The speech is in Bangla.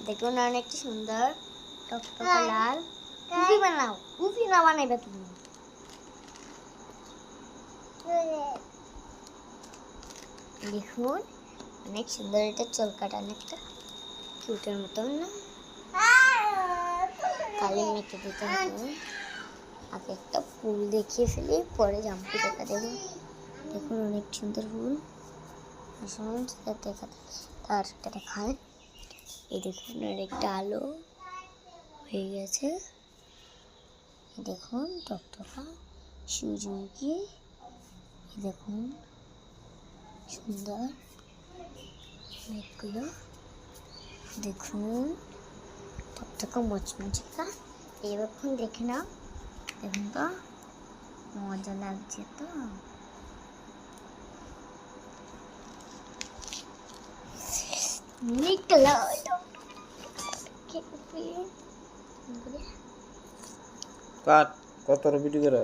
দেখুন অনেক সুন্দর টকটকা লাল কুফি বানাও। কুফি না বানাইবা তুমি? দেখুন অনেক সুন্দর, এটা চুলকাটা অনেকটা কিউটের মতন না? কালি মেখে দিতে হবে। আগে একটা ফুল দেখিয়ে ফেলি, পরে জাম্পি দেখা দেবো। দেখুন অনেক সুন্দর ফুল। আসুন তারটা দেখায়। এই দেখুন একটা আলো হয়ে গেছে। দেখুন টকটকা সূর্যমুখী। দেখুন সুন্দর অনেকগুলো। দেখুন টকটকা মচমচিকা। এরকম দেখে নাও। দেখুন তো মজা লাগছে তো। নিকলা কাট কত ভিডিও করে